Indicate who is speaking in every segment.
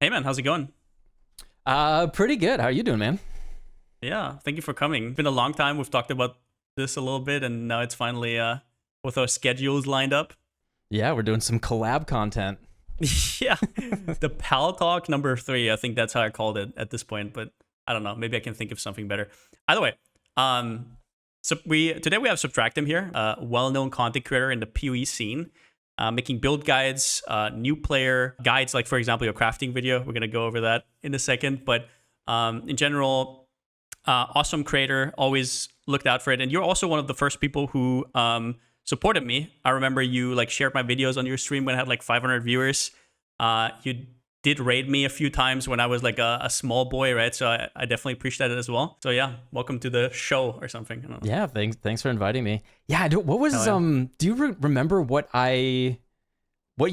Speaker 1: Hey man, how's it going?
Speaker 2: Pretty good. How are you doing, man?
Speaker 1: Yeah, thank you for coming. It's been a long time. We've talked about this a little bit, and now it's finally with our schedules lined up.
Speaker 2: Yeah, we're doing some collab content.
Speaker 1: Yeah, the Paltalk number 3. I think that's how I called it at this point, but I don't know. Maybe I can think of something better. Either way, so today we have Subtractem here, a well-known content creator in the PoE scene, making build guides, new player guides, like for example your crafting video. We're gonna go over that in a second, but in general, awesome creator. Always looked out for it, and you're also one of the first people who supported me. I remember you like shared my videos on your stream when I had like 500 viewers. You did raid me a few times when I was like a small boy, right? So I definitely appreciate it as well. So yeah, welcome to the show or something. I don't know.
Speaker 2: Yeah, thanks for inviting me. Yeah, what was do you remember what you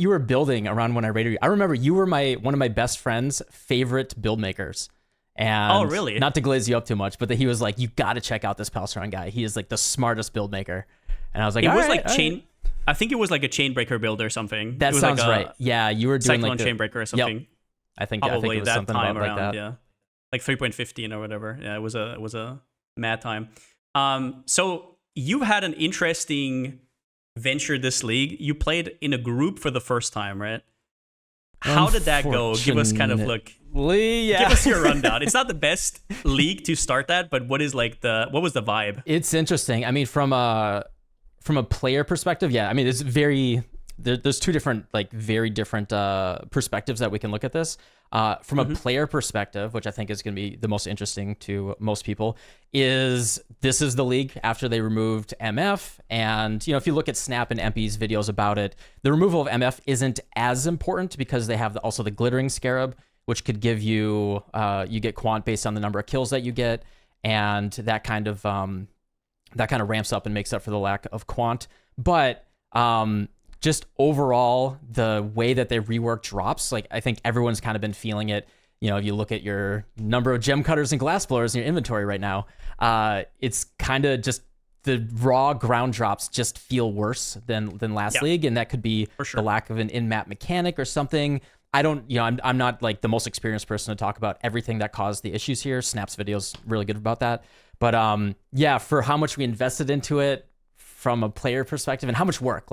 Speaker 2: were building around when I raided you? I remember you were one of my best friend's favorite build makers. And
Speaker 1: oh, really?
Speaker 2: Not to glaze you up too much, but he was like, you got to check out this Palsteron guy. He is like the smartest build maker. And I was like,
Speaker 1: it was like chain. Right. I think it was like a chain breaker build or something.
Speaker 2: That sounds
Speaker 1: like
Speaker 2: right. Yeah, you were doing
Speaker 1: Cyclone
Speaker 2: like
Speaker 1: chain breaker or something.
Speaker 2: Yep. I think
Speaker 1: probably
Speaker 2: it was
Speaker 1: that
Speaker 2: something
Speaker 1: time
Speaker 2: about
Speaker 1: around.
Speaker 2: like that.
Speaker 1: Yeah, like 3.15 or whatever. Yeah, it was a mad time. So you had an interesting venture this league. You played in a group for the first time, right? How did that go? Give us kind of like give us your rundown. It's not the best league to start that, but what was the vibe?
Speaker 2: It's interesting. I mean, from a player perspective, yeah. I mean, it's there's two different very different perspectives that we can look at this. From a player perspective, which I think is going to be the most interesting to most people, this is the league after they removed MF. And, if you look at Snap and MP's videos about it, the removal of MF isn't as important because they have also the Glittering Scarab, which could give you, you get quant based on the number of kills that you get. And that kind of ramps up and makes up for the lack of quant. But, just overall, the way that they rework drops, I think everyone's kind of been feeling it. If you look at your number of gem cutters and glass blowers in your inventory right now, it's kind of just the raw ground drops just feel worse than last league, and that could be the lack of an in-map mechanic or something. I don't, I'm not like the most experienced person to talk about everything that caused the issues here. Snap's video's really good about that, but yeah, for how much we invested into it from a player perspective and how much work,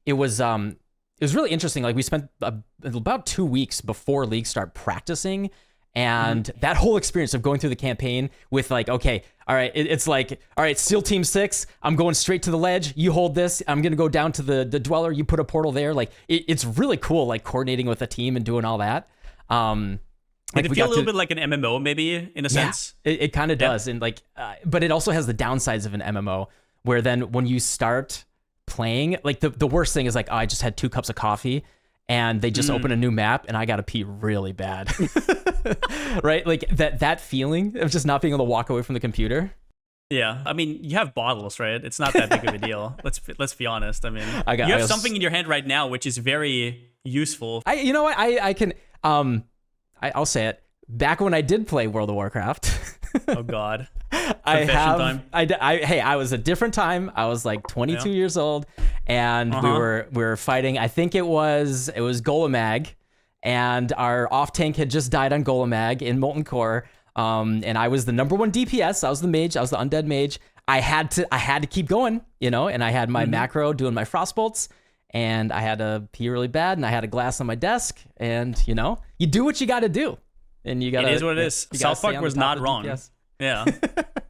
Speaker 2: it was really interesting. We spent about 2 weeks before League start practicing, and that whole experience of going through the campaign with okay, all right, it's like, all right, Steel Team 6, I'm going straight to the ledge. You hold this. I'm gonna go down to the Dweller. You put a portal there. It's really cool, coordinating with a team and doing all that.
Speaker 1: Did it feel a little bit like an MMO, maybe in a sense?
Speaker 2: It kind of does, and but it also has the downsides of an MMO, where then when you start playing, the worst thing is I just had 2 cups of coffee and they just open a new map and I gotta pee really bad. Right? That feeling of just not being able to walk away from the computer.
Speaker 1: Yeah, I mean, you have bottles, right? It's not that big of a deal. Let's be honest. I mean, you have something in your hand right now which is very useful.
Speaker 2: You know what? I can I'll say it. Back when I did play World of Warcraft.
Speaker 1: Oh God.
Speaker 2: I was a different time. I was 22 years old, and we were fighting. I think it was Golemag, and our off tank had just died on Golemag in Molten Core. And I was the number 1 DPS. I was the mage. I was the undead mage. I had to keep going, and I had my macro doing my frostbolts, and I had to pee really bad, and I had a glass on my desk, and you do what you got to do, and you got. It
Speaker 1: is what it is. South Park was not wrong. Yeah.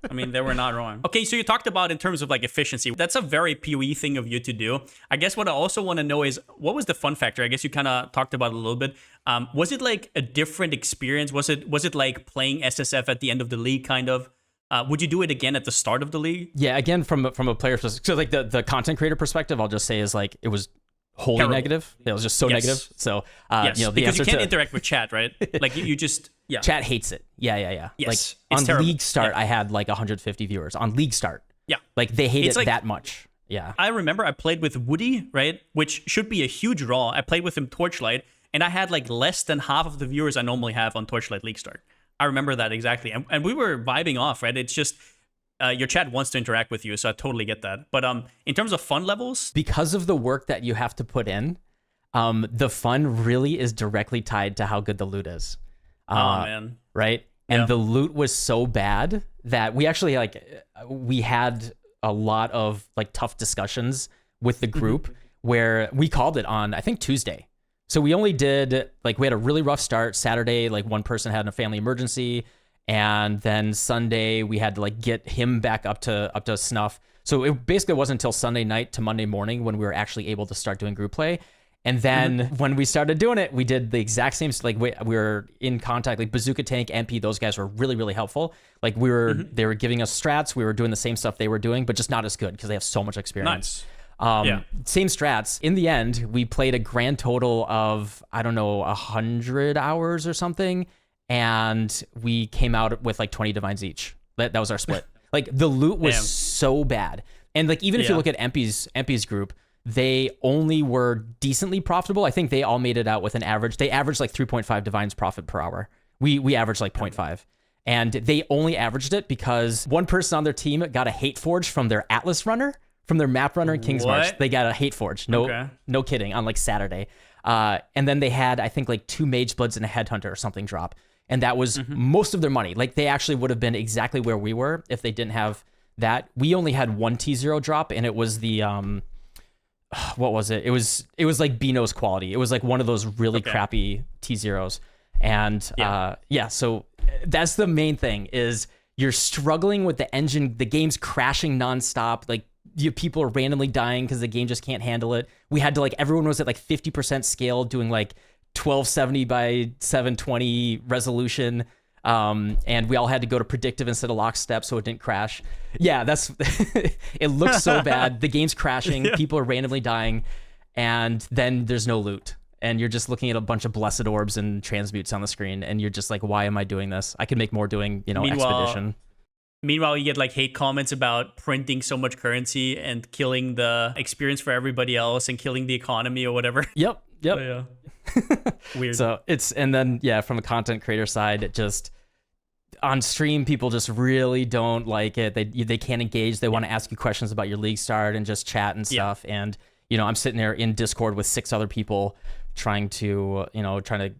Speaker 1: I mean, they were not wrong. Okay, so you talked about in terms of efficiency. That's a very PoE thing of you to do. I guess what I also want to know is, what was the fun factor? I guess you kind of talked about it a little bit. Was it a different experience? Was it like playing SSF at the end of the league kind of? Would you do it again at the start of the league?
Speaker 2: Yeah, again, from a player perspective. So the content creator perspective, I'll just say is it was wholly terrible. Negative. It was just so negative. So,
Speaker 1: because you can't interact with chat, right? You just... Yeah.
Speaker 2: Chat hates it. Yeah.
Speaker 1: Yes,
Speaker 2: on League Start, I had 150 viewers on League Start.
Speaker 1: Yeah.
Speaker 2: They hate it that much. Yeah.
Speaker 1: I remember I played with Woody, right? Which should be a huge draw. I played with him Torchlight, and I had less than half of the viewers I normally have on Torchlight League Start. I remember that exactly. And we were vibing off, right? It's just your chat wants to interact with you, so I totally get that. But in terms of fun levels,
Speaker 2: because of the work that you have to put in, The fun really is directly tied to how good the loot is.
Speaker 1: Oh man.
Speaker 2: Right? And the loot was so bad that we actually we had a lot of like tough discussions with the group where we called it on, I think, Tuesday. So we only did we had a really rough start. Saturday, like one person had a family emergency, and then Sunday we had to like get him back up to snuff. So it basically wasn't until Sunday night to Monday morning when we were actually able to start doing group play. And then when we started doing it, we did the exact same, like we were in contact, like Bazooka Tank, MP, those guys were really, really helpful. Like they were giving us strats. We were doing the same stuff they were doing, but just not as good because they have so much experience.
Speaker 1: Nice.
Speaker 2: Same strats. In the end, we played a grand total of, I don't know, 100 hours or something. And we came out with like 20 divines each. That was our split. Like the loot was so bad. And like, even if you look at MP's group, they only were decently profitable. I think they all made it out with an average. They averaged like 3.5 divines profit per hour. We averaged like 0.5. And they only averaged it because one person on their team got a hate forge from their Atlas runner, from their map runner in King's March. They got a hate forge. No kidding, on like Saturday. And then they had, I think, like 2 mage bloods and a headhunter or something drop. And that was most of their money. Like they actually would have been exactly where we were if they didn't have that. We only had 1 T0 drop, and it was the what was it? It was like Beano's quality. It was like one of those really crappy T0s. And so that's the main thing, is you're struggling with the engine. The game's crashing nonstop. Like people are randomly dying because the game just can't handle it. We had to everyone was at like 50% scale doing like 1270 by 720 resolution. And we all had to go to predictive instead of lockstep so it didn't crash. Yeah, that's it looks so bad. The game's crashing, people are randomly dying, and then there's no loot. And you're just looking at a bunch of blessed orbs and transmutes on the screen, and you're just like, why am I doing this? I could make more doing, expedition.
Speaker 1: Meanwhile, you get like hate comments about printing so much currency and killing the experience for everybody else and killing the economy or whatever.
Speaker 2: Yep.
Speaker 1: Oh, yeah. Weird.
Speaker 2: So and then from a content creator side, it just on stream, people just really don't like it. They can't engage. They want to ask you questions about your league start and just chat and stuff. And I'm sitting there in Discord with 6 other people trying to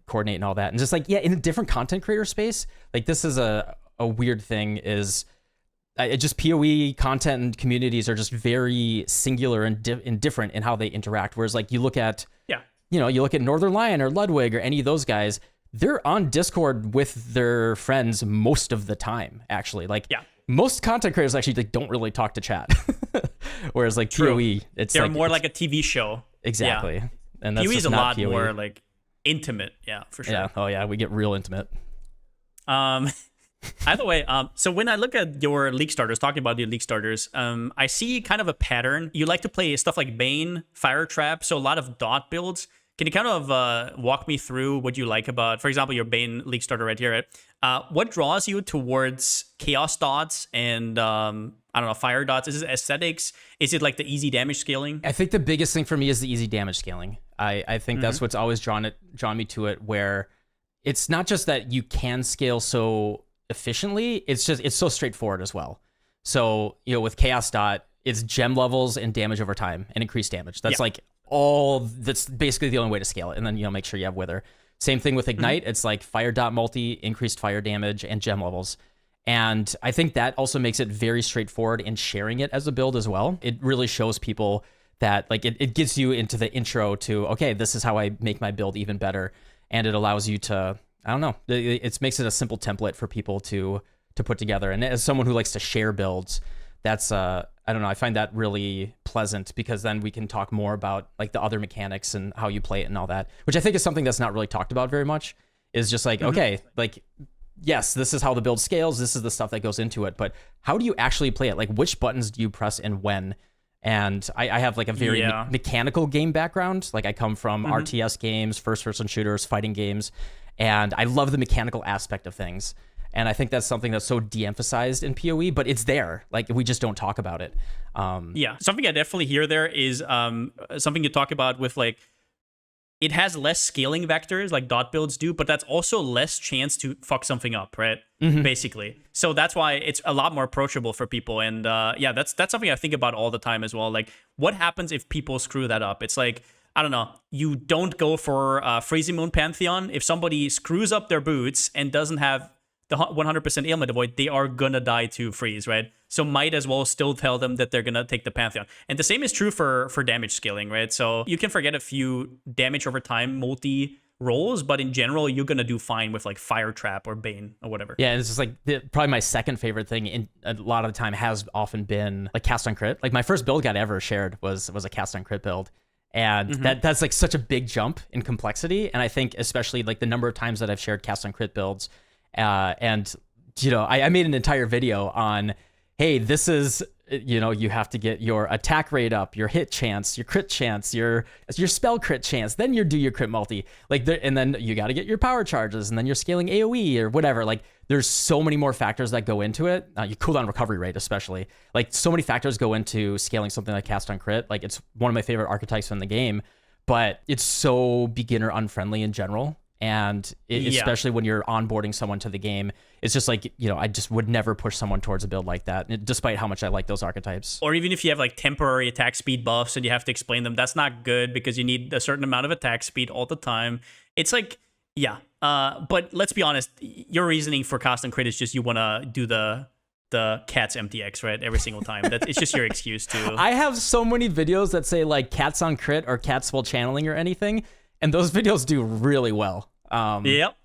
Speaker 2: coordinate and all that. And just in a different content creator space, like this is a weird thing, is just PoE content and communities are just very singular and different in how they interact. Whereas you look at you look at Northern Lion or Ludwig or any of those guys, they're on Discord with their friends most of the time, actually. Most content creators actually don't really talk to chat. Whereas PoE,
Speaker 1: they're more like a TV show.
Speaker 2: Exactly.
Speaker 1: Yeah.
Speaker 2: And that's
Speaker 1: PoE is a lot
Speaker 2: PoE.
Speaker 1: more intimate. Yeah, for sure.
Speaker 2: Yeah. Oh yeah, we get real intimate.
Speaker 1: Either way, so when I look at your league starters, talking about your league starters, I see kind of a pattern. You like to play stuff like Bane, Fire Trap, so a lot of dot builds. Can you kind of walk me through what you like about, for example, your Bane league starter right here? Right? What draws you towards Chaos dots and, Fire dots? Is it aesthetics? Is it like the easy damage scaling?
Speaker 2: I think the biggest thing for me is the easy damage scaling. I think that's what's always drawn me to it, where it's not just that you can scale so efficiently, it's so straightforward as well. So, with Chaos dot, it's gem levels and damage over time and increased damage. That's that's basically the only way to scale it. And then, make sure you have Wither. Same thing with Ignite. It's like fire dot multi, increased fire damage, and gem levels. And I think that also makes it very straightforward in sharing it as a build as well. It really shows people that it gets you into the intro to, okay, this is how I make my build even better. And it allows you to, I don't know, it makes it a simple template for people to put together. And as someone who likes to share builds, that's I don't know, I find that really pleasant, because then we can talk more about the other mechanics and how you play it and all that, which I think is something that's not really talked about very much. Is just okay, yes, this is how the build scales, this is the stuff that goes into it, but how do you actually play it? Which buttons do you press and when? And I have a very mechanical game background. I come from RTS games, first person shooters, fighting games, and I love the mechanical aspect of things. And I think that's something that's so de-emphasized in PoE, but it's there. We just don't talk about it.
Speaker 1: Something I definitely hear there is something you talk about with it has less scaling vectors like dot builds do, but that's also less chance to fuck something up, right? Basically. So that's why it's a lot more approachable for people. And that's something I think about all the time as well. What happens if people screw that up? It's I don't know, you don't go for Freezing Moon Pantheon. If somebody screws up their boots and doesn't have the 100% ailment avoid, they are gonna die to freeze, right? So might as well still tell them that they're gonna take the Pantheon. And the same is true for damage scaling, right? So you can forget a few damage over time multi rolls, but in general, you're gonna do fine with like Fire Trap or Bane or whatever.
Speaker 2: Yeah, it's just like probably my second favorite thing in a lot of the time has often been like cast on crit. Like my first build guide ever shared was a cast on crit build. And that's like such a big jump in complexity. And I think especially like the number of times that I've shared cast on crit builds, and you know, I made an entire video on, hey, this is, you know, you have to get your attack rate up, your hit chance, your crit chance, your spell crit chance, then you do your crit multi, like, and then you got to get your power charges, and then you're scaling AoE or whatever. Like, there's so many more factors that go into it. Your cooldown recovery rate, especially, like, so many factors go into scaling something like cast on crit. Like, it's one of my favorite archetypes in the game, but it's so beginner unfriendly in general. And especially when you're onboarding someone to the game, it's just like, you know, I just would never push someone towards a build like that, despite how much I like those archetypes.
Speaker 1: Or even if you have like temporary attack speed buffs and you have to explain them, that's not good because you need a certain amount of attack speed all the time. It's like, yeah. But let's be honest, your reasoning for cast and crit is just you want to do the cats MTX, right? Every single time. It's just your excuse to.
Speaker 2: I have so many videos that say like cats on crit or cats while channeling or anything, and those videos do really well.
Speaker 1: Yep.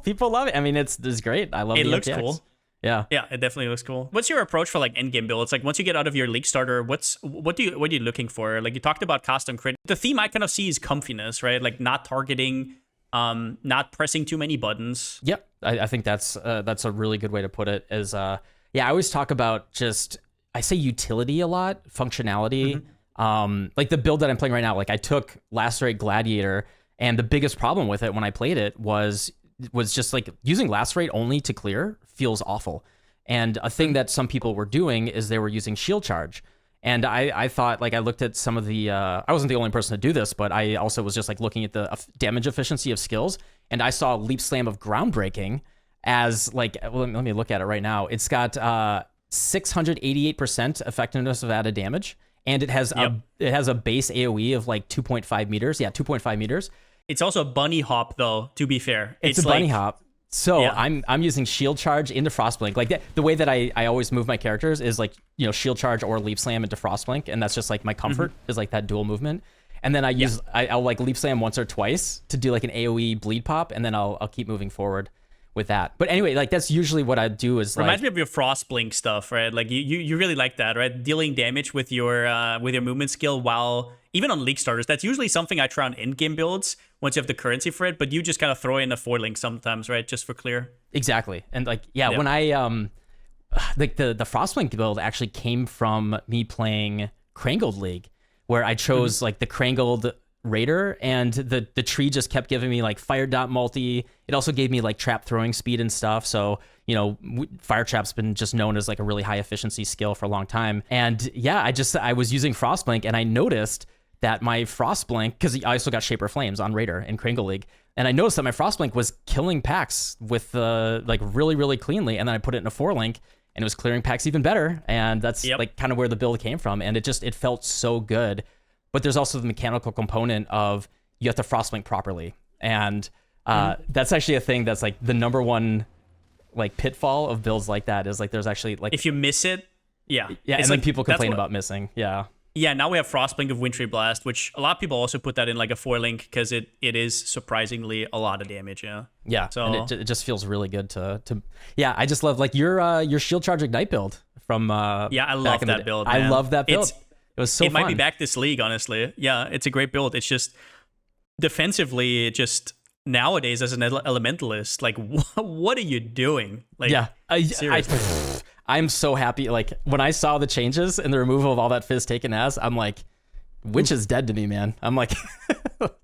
Speaker 2: People love it. I mean, it's great. I love it. It
Speaker 1: looks
Speaker 2: MTX.
Speaker 1: cool.
Speaker 2: Yeah,
Speaker 1: it definitely looks cool. What's your approach for like endgame builds? Like once you get out of your Leaguestarter, what are you looking for? Like you talked about cast and crit. The theme I kind of see is comfiness, right? Like not targeting, not pressing too many buttons.
Speaker 2: Yep. I think that's a really good way to put it. Is I always talk about I say utility a lot, functionality. Like the build that I'm playing right now, like I took Lacerate Gladiator. And the biggest problem with it when I played it was just like using Lacerate only to clear feels awful. And a thing that some people were doing is they were using Shield Charge. And I thought, like, I looked at some of the, I wasn't the only person to do this, but I also was just like looking at the damage efficiency of skills. And I saw Leap Slam of Groundbreaking as like, well, let me look at it right now. It's got 688% effectiveness of added damage. And it has a base AoE of like 2.5 meters. Yeah, 2.5 meters.
Speaker 1: It's also a bunny hop, though, to be fair.
Speaker 2: It's a bunny hop. So yeah. I'm using Shield Charge into Frostblink. Like the way that I always move my characters is like, you know, Shield Charge or Leap Slam into Frostblink. And that's just like my comfort is like that dual movement. And then I'll like Leap Slam once or twice to do like an AoE bleed pop. And then I'll keep moving forward with that. But anyway, like that's usually what I do is
Speaker 1: reminds me of your Frostblink stuff, right? Like you really like that, right? Dealing damage with your movement skill while even on Leaguestarters. That's usually something I try on endgame builds once you have the currency for it, but you just kind of throw in a foiling sometimes, right? Just for clear.
Speaker 2: Exactly. And like, when I like the Frostblink build actually came from me playing Crangled League, where I chose like the Crangled Raider, and the tree just kept giving me like Fire Dot multi. It also gave me like trap throwing speed and stuff. So, you know, Fire Trap's been just known as like a really high efficiency skill for a long time. And yeah, I was using Frostblink, and I noticed that my Frostblink, because I also got Shaper Flames on Raider in Kringle League, and I noticed that my Frostblink was killing packs with like really, really cleanly. And then I put it in a 4-link, and it was clearing packs even better. And that's like kind of where the build came from. And it felt so good. But there's also the mechanical component of you have to Frostblink properly. And that's actually a thing that's like the number one like pitfall of builds like that is like there's actually like
Speaker 1: if you miss it,
Speaker 2: and like, then people complain about missing.
Speaker 1: Yeah, now we have Frostblink of Wintry Blast, which a lot of people also put that in like a 4-link because it is surprisingly a lot of damage.
Speaker 2: Yeah. So and it just feels really good to I just love like your Shield Charge Ignite build from
Speaker 1: I love that build. Man.
Speaker 2: I love that build. It was so fun.
Speaker 1: It might be back this league, honestly. Yeah, it's a great build. It's just defensively, just nowadays as an elementalist, like what are you doing? Like, I'm so happy. Like when I saw the changes and the removal of all that Fizz taken as, I'm like, Witch is dead to me, man. I'm like,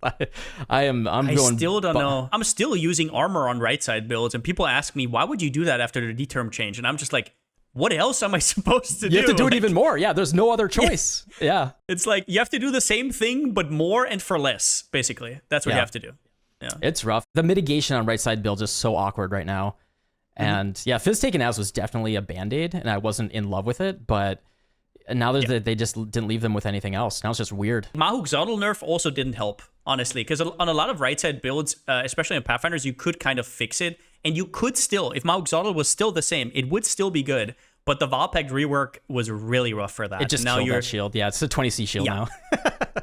Speaker 1: I still don't know. I'm still using armor on right side builds, and people ask me, why would you do that after the determ change? And I'm just like, what else am I supposed to do?
Speaker 2: You have to do it even more. Yeah, there's no other choice. Yeah.
Speaker 1: It's like you have to do the same thing, but more and for less, basically. That's what you have to do. Yeah.
Speaker 2: It's rough. The mitigation on right side builds is so awkward right now. And Fizz Taken As was definitely a band-aid, and I wasn't in love with it, but now they just didn't leave them with anything else. Now it's just weird.
Speaker 1: Mahuk Zotl nerf also didn't help, honestly, because on a lot of right side builds, especially on Pathfinders, you could kind of fix it, and you could still, if Mahuk Zotl was still the same, it would still be good. But the Valpact rework was really rough for that.
Speaker 2: It just
Speaker 1: now
Speaker 2: killed that shield. Yeah, it's a 20C shield now.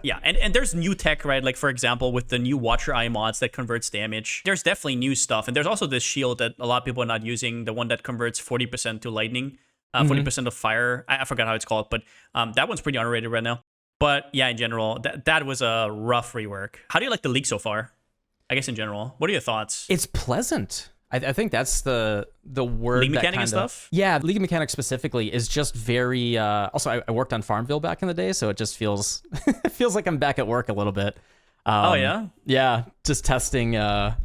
Speaker 1: Yeah, and there's new tech, right? Like, for example, with the new Watcher Eye mods that converts damage, there's definitely new stuff. And there's also this shield that a lot of people are not using, the one that converts 40% to lightning, 40% of fire. I forgot how it's called, but that one's pretty underrated right now. But yeah, in general, that was a rough rework. How do you like the league so far? I guess in general. What are your thoughts?
Speaker 2: It's pleasant. I think that's the word.
Speaker 1: League mechanic
Speaker 2: that
Speaker 1: and stuff?
Speaker 2: Yeah, league mechanic specifically is just very. Also, I worked on Farmville back in the day, so it just feels it feels like I'm back at work a little bit.
Speaker 1: Oh yeah.
Speaker 2: Yeah, just testing the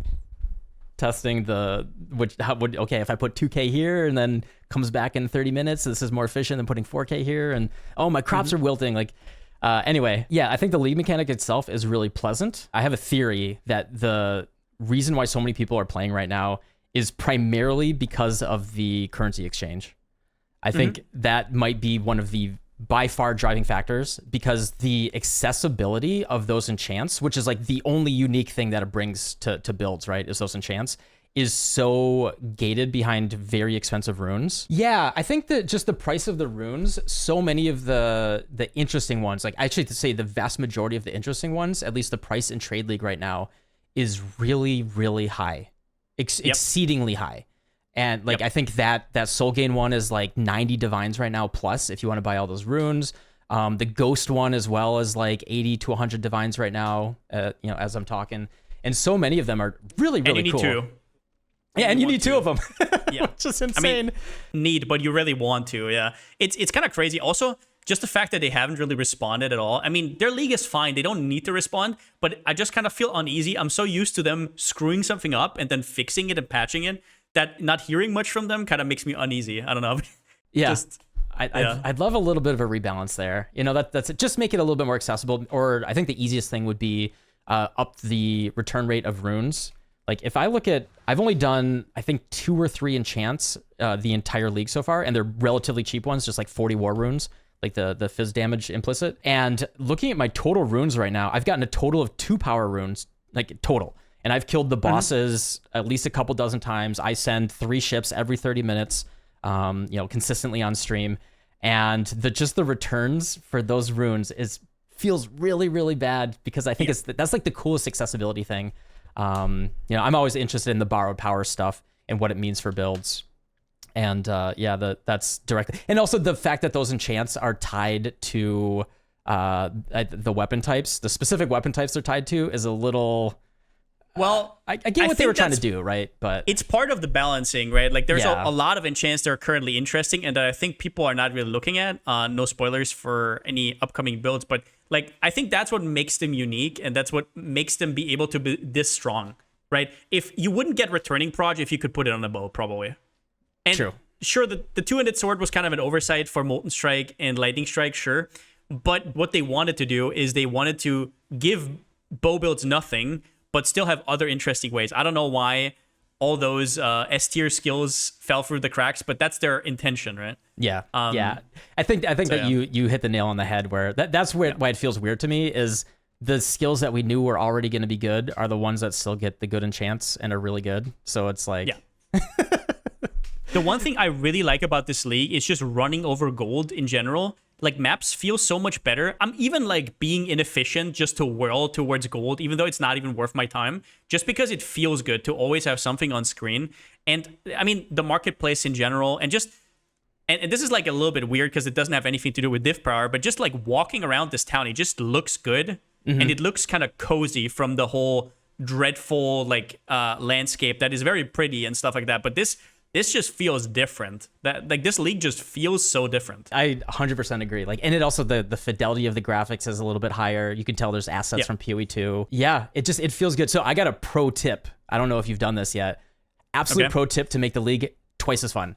Speaker 2: okay, if I put 2K here and then comes back in 30 minutes, this is more efficient than putting 4K here, and oh, my crops are wilting. Like, anyway, yeah, I think the league mechanic itself is really pleasant. I have a theory that the reason why so many people are playing right now is primarily because of the currency exchange. I think that might be one of the by far driving factors, because the accessibility of those enchants, which is like the only unique thing that it brings to builds, right, is those enchants, is so gated behind very expensive runes. Yeah, I think that just the price of the runes, so many of the interesting ones, like I should say the vast majority of the interesting ones, at least the price in Trade League right now, is really, really high. Exceedingly high. And like I think that Soul Gain one is like 90 divines right now plus, if you want to buy all those runes. The Ghost one as well is like 80 to 100 divines right now, as I'm talking. And so many of them are really, really
Speaker 1: and you
Speaker 2: cool.
Speaker 1: Need two.
Speaker 2: Yeah, and you need two of them.
Speaker 1: Yeah.
Speaker 2: Which is insane.
Speaker 1: I mean, but you really want to, yeah. It's kind of crazy. Also, just the fact that they haven't really responded at all. I mean, their league is fine. They don't need to respond, but I just kind of feel uneasy. I'm so used to them screwing something up and then fixing it and patching it that not hearing much from them kind of makes me uneasy. I don't know.
Speaker 2: Yeah. I'd love a little bit of a rebalance there. That's it. Just make it a little bit more accessible. Or I think the easiest thing would be up the return rate of runes. Like if I look at, I've only done, I think 2 or 3 enchants the entire league so far, and they're relatively cheap ones, just like 40 war runes, like the fizz damage implicit. And looking at my total runes right now, I've gotten a total of 2 power runes, like total. And I've killed the bosses at least a couple dozen times. I send 3 ships every 30 minutes, consistently on stream. And the returns for those runes feels really, really bad, because I think that's like the coolest accessibility thing. I'm always interested in the borrowed power stuff and what it means for builds. And that's directly, and also the fact that those enchants are tied to the weapon types, the specific weapon types they're tied to, is a little. Well, I get what they were trying to do, right? But
Speaker 1: it's part of the balancing, right? Like there's a lot of enchants that are currently interesting and that I think people are not really looking at. No spoilers for any upcoming builds, but like I think that's what makes them unique, and that's what makes them be able to be this strong, right? If you wouldn't get returning proj if you could put it on a bow, probably. And
Speaker 2: true.
Speaker 1: Sure, the two-handed sword was kind of an oversight for Molten Strike and Lightning Strike, sure. But what they wanted to do is they wanted to give bow builds nothing, but still have other interesting ways. I don't know why all those S tier skills fell through the cracks, but that's their intention, right?
Speaker 2: Yeah, yeah. I think you hit the nail on the head. Where that's why it feels weird to me is the skills that we knew were already going to be good are the ones that still get the good enchants and are really good. So it's like,
Speaker 1: yeah. The one thing I really like about this league is just running over gold in general. Like maps feel so much better. I'm even like being inefficient just to whirl towards gold, even though it's not even worth my time, just because it feels good to always have something on screen. And I mean, the marketplace in general, and just, and this is like a little bit weird because it doesn't have anything to do with div power, but just like walking around this town, it just looks good. And it looks kind of cozy from the whole dreadful like landscape that is very pretty and stuff like that. But this just feels different. That like this league just feels so different.
Speaker 2: I 100% agree. Like, and it also the fidelity of the graphics is a little bit higher. You can tell there's assets from PoE 2. Yeah, it feels good. So I got a pro tip. I don't know if you've done this yet. Absolute pro tip to make the league twice as fun.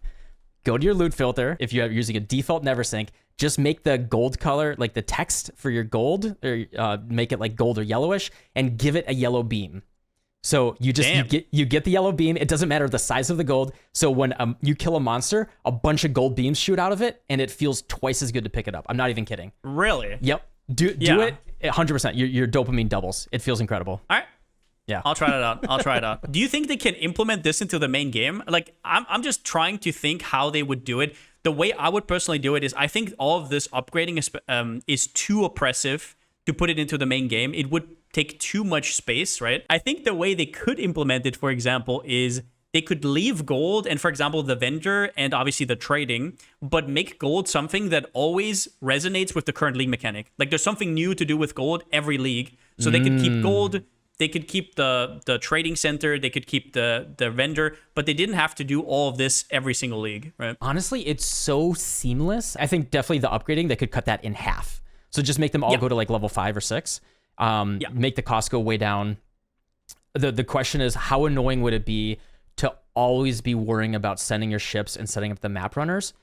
Speaker 2: Go to your loot filter. If you're using a default Neversink, just make the gold color, like the text for your gold, or make it like gold or yellowish, and give it a yellow beam. So you get the yellow beam. It doesn't matter the size of the gold. So when you kill a monster, a bunch of gold beams shoot out of it, and it feels twice as good to pick it up. I'm not even kidding.
Speaker 1: Really?
Speaker 2: Yep. Do it 100%. Your dopamine doubles. It feels incredible.
Speaker 1: All right.
Speaker 2: Yeah.
Speaker 1: I'll try it out. Do you think they can implement this into the main game? Like, I'm just trying to think how they would do it. The way I would personally do it is I think all of this upgrading is too oppressive to put it into the main game. It would take too much space, right? I think the way they could implement it, for example, is they could leave gold and, for example, the vendor and obviously the trading, but make gold something that always resonates with the current league mechanic. Like, there's something new to do with gold every league. So they could keep gold, they could keep the trading center, they could keep the vendor, but they didn't have to do all of this every single league, right?
Speaker 2: Honestly, it's so seamless. I think definitely the upgrading, they could cut that in half. So just make them all go to like level 5 or 6. Make the cost go way down. The question is, how annoying would it be to always be worrying about sending your ships and setting up the map runners?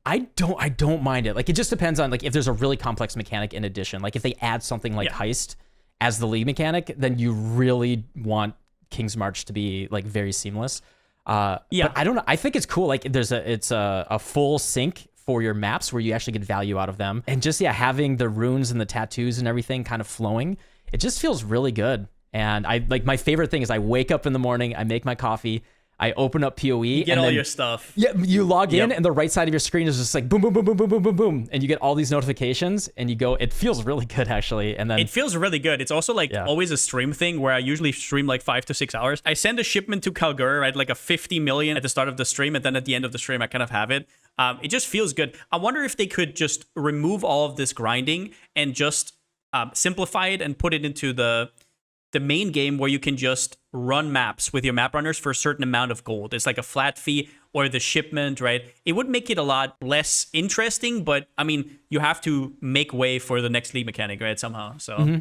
Speaker 2: I don't mind it. Like, it just depends on like if there's a really complex mechanic in addition. Like if they add something like heist as the league mechanic, then you really want King's March to be like very seamless. But I don't know. I think it's cool. Like it's a full sync for your maps where you actually get value out of them, and just having the runes and the tattoos and everything kind of flowing, it just feels really good. And I like, my favorite thing is I wake up in the morning, I make my coffee, I open up PoE,
Speaker 1: you get
Speaker 2: and
Speaker 1: all
Speaker 2: then,
Speaker 1: your stuff.
Speaker 2: Yeah, you log in, and the right side of your screen is just like boom, boom, boom, boom, boom, boom, boom, boom, and you get all these notifications, and you go. It feels really good, actually. And then
Speaker 1: it feels really good. It's also like always a stream thing where I usually stream like 5 to 6 hours. I send a shipment to Kalguur, right, like a 50 million at the start of the stream, and then at the end of the stream, I kind of have it. It just feels good. I wonder if they could just remove all of this grinding and just simplify it and put it into the main game where you can just run maps with your map runners for a certain amount of gold. It's like a flat fee or the shipment, right? It would make it a lot less interesting, but I mean, you have to make way for the next league mechanic, right? Somehow. So,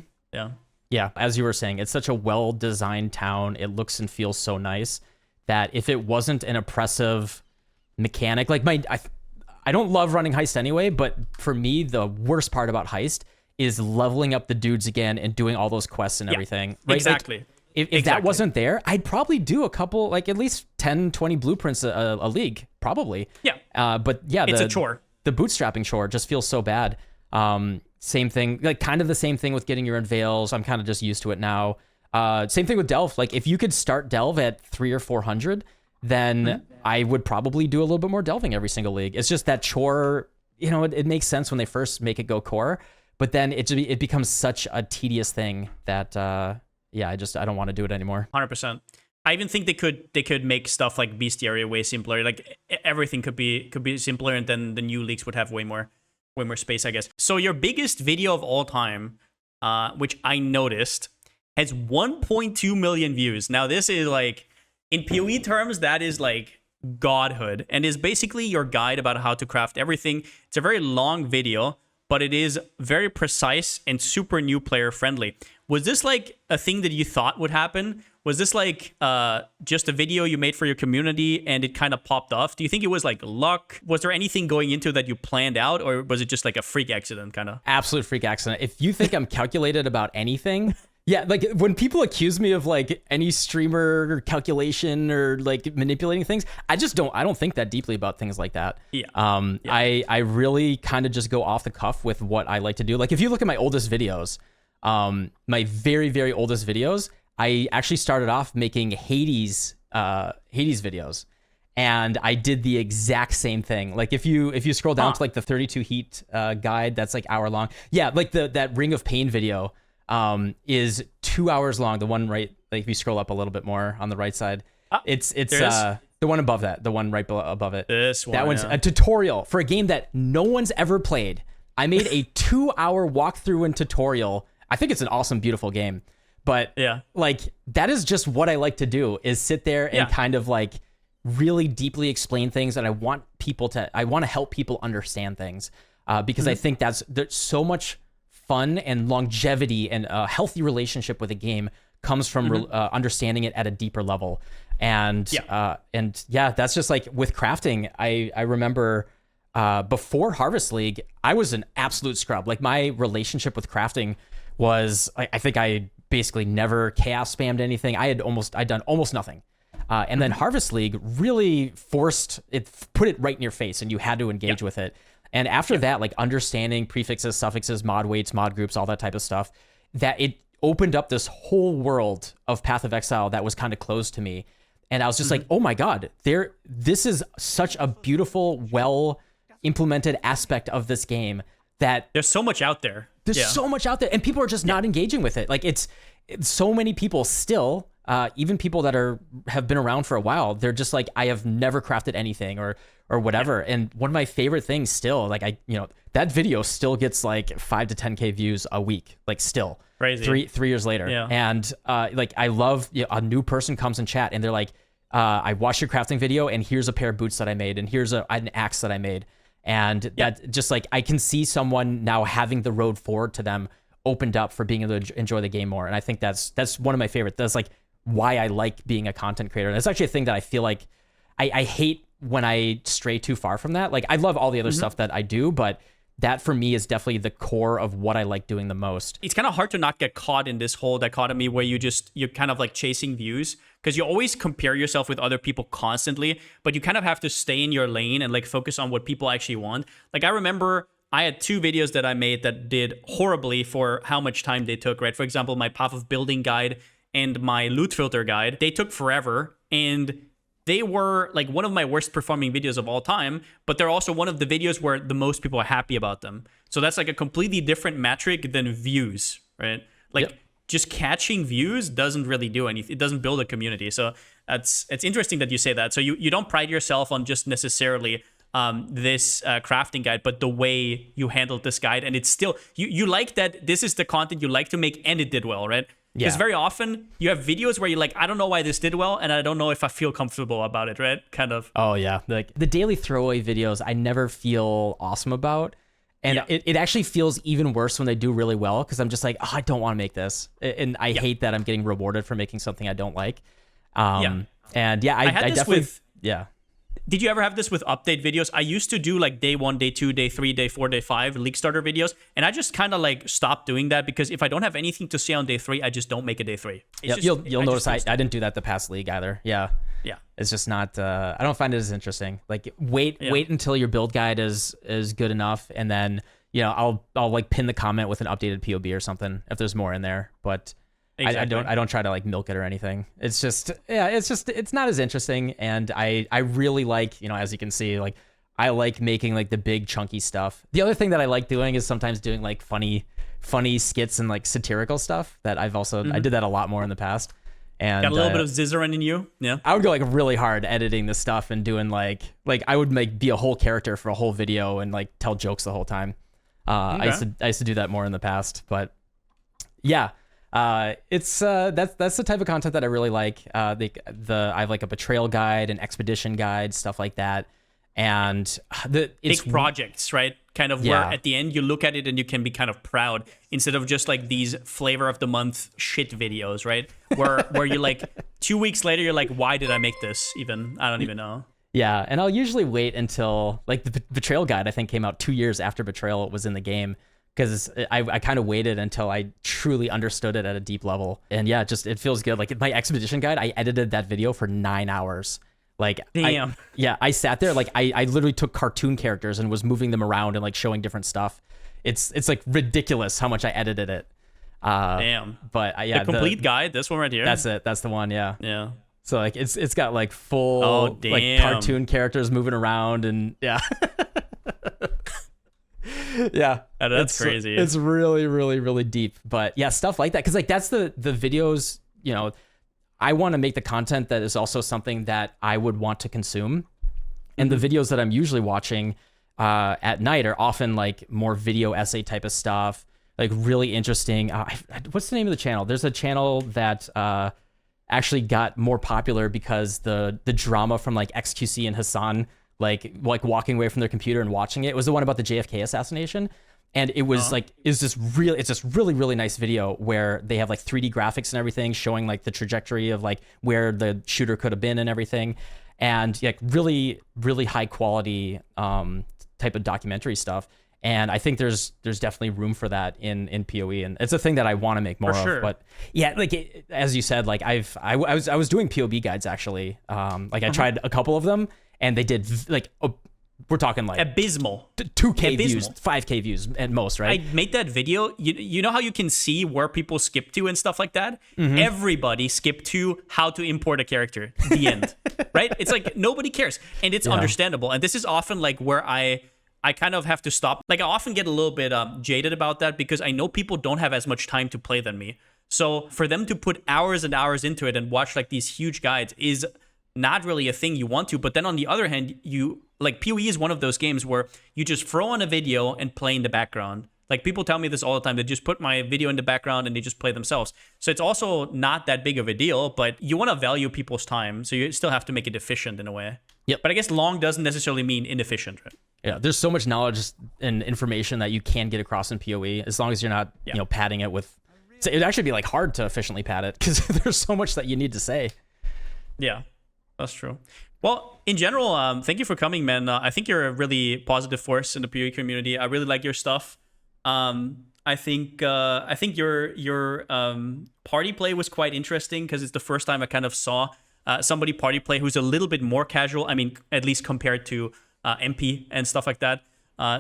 Speaker 2: Yeah, as you were saying, it's such a well-designed town. It looks and feels so nice that if it wasn't an oppressive mechanic, like I don't love running heist anyway, but for me, the worst part about heist is leveling up the dudes again and doing all those quests and everything. Right?
Speaker 1: Exactly.
Speaker 2: Like, if that wasn't there, I'd probably do a couple, like at least 10, 20 blueprints a league, probably.
Speaker 1: Yeah.
Speaker 2: But yeah,
Speaker 1: it's a chore.
Speaker 2: The bootstrapping chore just feels so bad. Same thing, like kind of the same thing with getting your unveils. I'm kind of just used to it now. Same thing with Delve. Like if you could start Delve at 300 or 400, then I would probably do a little bit more delving every single league. It's just that chore, it makes sense when they first make it go core, but then it becomes such a tedious thing that I don't want to do it anymore.
Speaker 1: 100%. I even think they could make stuff like Bestiaria way simpler. Like everything could be simpler, and then the new leagues would have way more space, I guess. So your biggest video of all time, which I noticed, has 1.2 million views. Now this is like, in PoE terms, that is like godhood, and is basically your guide about how to craft everything. It's a very long video, but it is very precise and super new player friendly. Was this like a thing that you thought would happen? Was this like just a video you made for your community and it kind of popped off? Do you think it was like luck? Was there anything going into that you planned out, or was it just like a freak accident kind of?
Speaker 2: Absolute freak accident. If you think I'm calculated about anything, yeah, like when people accuse me of like any streamer calculation or like manipulating things, I don't think that deeply about things like that. I really kind of just go off the cuff with what I like to do. Like if you look at my oldest videos, my very, very oldest videos, I actually started off making Hades videos. And I did the exact same thing. Like if you scroll down to like the 32 heat guide, that's like hour long. Yeah, like that Ring of Pain video is 2 hours long. The one right, like if you scroll up a little bit more on the right side, it's the one above that, the one right above it.
Speaker 1: This one,
Speaker 2: that one's a tutorial for a game that no one's ever played. I made a 2 hour walkthrough and tutorial. I think it's an awesome, beautiful game, but like that is just what I like to do, is sit there and kind of like really deeply explain things, and I want to help people understand things, because I think there's so much fun and longevity and a healthy relationship with a game comes from understanding it at a deeper level. And that's just like with crafting. I remember before Harvest League, I was an absolute scrub. Like my relationship with crafting was, I think I basically never chaos spammed anything. I'd done almost nothing. And then Harvest League really put it right in your face, and you had to engage with it. And after that, like understanding prefixes, suffixes, mod weights, mod groups, all that type of stuff, that it opened up this whole world of Path of Exile that was kind of closed to me. And I was just like, oh my God, this is such a beautiful, well implemented aspect of this game that
Speaker 1: there's so much out there.
Speaker 2: There's so much out there, and people are just not engaging with it. Like it's so many people still, even people that have been around for a while, they're just like, I have never crafted anything or whatever. And one of my favorite things still, like that video still gets like 5 to 10K views a week, like still.
Speaker 1: Crazy.
Speaker 2: 3 years later. Yeah. And like I love a new person comes in chat and they're like, I watched your crafting video and here's a pair of boots that I made and here's an axe that I made. And that just like I can see someone now having the road forward to them opened up for being able to enjoy the game more. And I think that's one of my favorite. That's like why I like being a content creator. And it's actually a thing that I feel like I hate when I stray too far from that. Like I love all the other stuff that I do, but that for me is definitely the core of what I like doing the most.
Speaker 1: It's kind of hard to not get caught in this whole dichotomy where you're kind of like chasing views, because you always compare yourself with other people constantly, but you kind of have to stay in your lane and like focus on what people actually want. Like I remember I had 2 videos that I made that did horribly for how much time they took, right? For example, my Path of Building guide and my Loot Filter guide, they took forever, and they were like one of my worst performing videos of all time, but they're also one of the videos where the most people are happy about them. So that's like a completely different metric than views, right? Like just catching views doesn't really do anything. It doesn't build a community. So it's interesting that you say that. So you don't pride yourself on just necessarily this crafting guide, but the way you handled this guide. And it's still, you like that this is the content you like to make and it did well, right? Because very often you have videos where you're like, I don't know why this did well, and I don't know if I feel comfortable about it, right? Kind of.
Speaker 2: Oh, yeah. Like the daily throwaway videos, I never feel awesome about. And it actually feels even worse when they do really well, because I'm just like, oh, I don't want to make this. And I hate that I'm getting rewarded for making something I don't like. And I definitely...
Speaker 1: Did you ever have this with update videos? I used to do like day 1, day 2, day 3, day 4, day 5 Leaguestarter videos, and I just kind of like stopped doing that, because if I don't have anything to say on day 3, I just don't make a day 3.
Speaker 2: You'll notice I didn't do that the past league either. Yeah. It's just not. I don't find it as interesting. Like wait until your build guide is good enough, and then I'll like pin the comment with an updated PoB or something if there's more in there, but. Exactly. I don't try to like milk it or anything. It's just it's not as interesting, and I really like, as you can see, like I like making like the big chunky stuff. The other thing that I like doing is sometimes doing like funny skits and like satirical stuff that I've also I did that a lot more in the past. And
Speaker 1: got a little bit of Zizaran in you. Yeah.
Speaker 2: I would go like really hard editing this stuff and doing like I would be a whole character for a whole video and like tell jokes the whole time. I used to do that more in the past, but yeah. It's that's the type of content that I really like. I have like a betrayal guide, an expedition guide, stuff like that, and it's
Speaker 1: big projects, right? Kind of where at the end you look at it and you can be kind of proud, instead of just like these flavor of the month shit videos, right? Where you like 2 weeks later you're like, why did I make this? Even I don't even know.
Speaker 2: Yeah, and I'll usually wait until like the betrayal guide I think came out 2 years after betrayal was in the game, because I kind of waited until I truly understood it at a deep level. And yeah, it feels good. Like my expedition guide, I edited that video for 9 hours. Like,
Speaker 1: damn.
Speaker 2: I sat there, like I literally took cartoon characters and was moving them around and like showing different stuff. It's like ridiculous how much I edited it.
Speaker 1: Damn.
Speaker 2: But
Speaker 1: the complete guide, this one right here.
Speaker 2: That's it. That's the one. Yeah.
Speaker 1: Yeah.
Speaker 2: So like it's got like full like cartoon characters moving around, and yeah. Yeah,
Speaker 1: that's crazy.
Speaker 2: It's really, really, really deep. But yeah, stuff like that, because like that's the videos. I want to make the content that is also something that I would want to consume. And the videos that I'm usually watching at night are often like more video essay type of stuff, like really interesting. What's the name of the channel? There's a channel that actually got more popular because the drama from like XQC and Hassan like walking away from their computer and watching it was the one about the JFK assassination. And it was it's this really, really nice video where they have like 3D graphics and everything showing like the trajectory of like where the shooter could have been and everything. And like really, really high quality type of documentary stuff. And I think there's definitely room for that in PoE, and it's a thing that I want to make more of. But yeah, like as you said, like I was doing PoB guides actually. Like I tried a couple of them, and they did like we're talking like
Speaker 1: abysmal,
Speaker 2: 2K views, 5K views at most, right?
Speaker 1: I made that video. You know how you can see where people skip to and stuff like that. Everybody skipped to how to import a character. The end, right? It's like nobody cares, and it's understandable. And this is often like where I kind of have to stop. Like I often get a little bit jaded about that because I know people don't have as much time to play than me. So for them to put hours and hours into it and watch like these huge guides is not really a thing you want to. But then on the other hand, you like PoE is one of those games where you just throw on a video and play in the background. Like people tell me this all the time. They just put my video in the background and they just play themselves. So it's also not that big of a deal, but you want to value people's time. So you still have to make it efficient in a way.
Speaker 2: Yep.
Speaker 1: But I guess long doesn't necessarily mean inefficient, right?
Speaker 2: Yeah, there's so much knowledge and information that you can get across in PoE as long as you're not, padding it with. So it'd actually be like hard to efficiently pad it because there's so much that you need to say.
Speaker 1: Yeah, that's true. Well, in general, thank you for coming, man. I think you're a really positive force in the PoE community. I really like your stuff. I think your party play was quite interesting because it's the first time I kind of saw somebody party play who's a little bit more casual. I mean, at least compared to MP and stuff like that.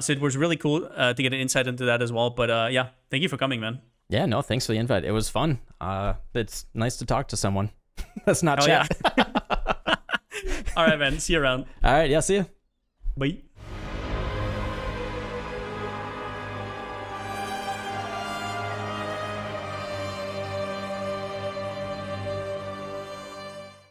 Speaker 1: So it was really cool to get an insight into that as well. But yeah, thank you for coming, man.
Speaker 2: Yeah, no, thanks for the invite. It was fun. It's nice to talk to someone. That's not chat.
Speaker 1: Yeah. All right, man. See you around.
Speaker 2: All right. Yeah, see you.
Speaker 1: Bye.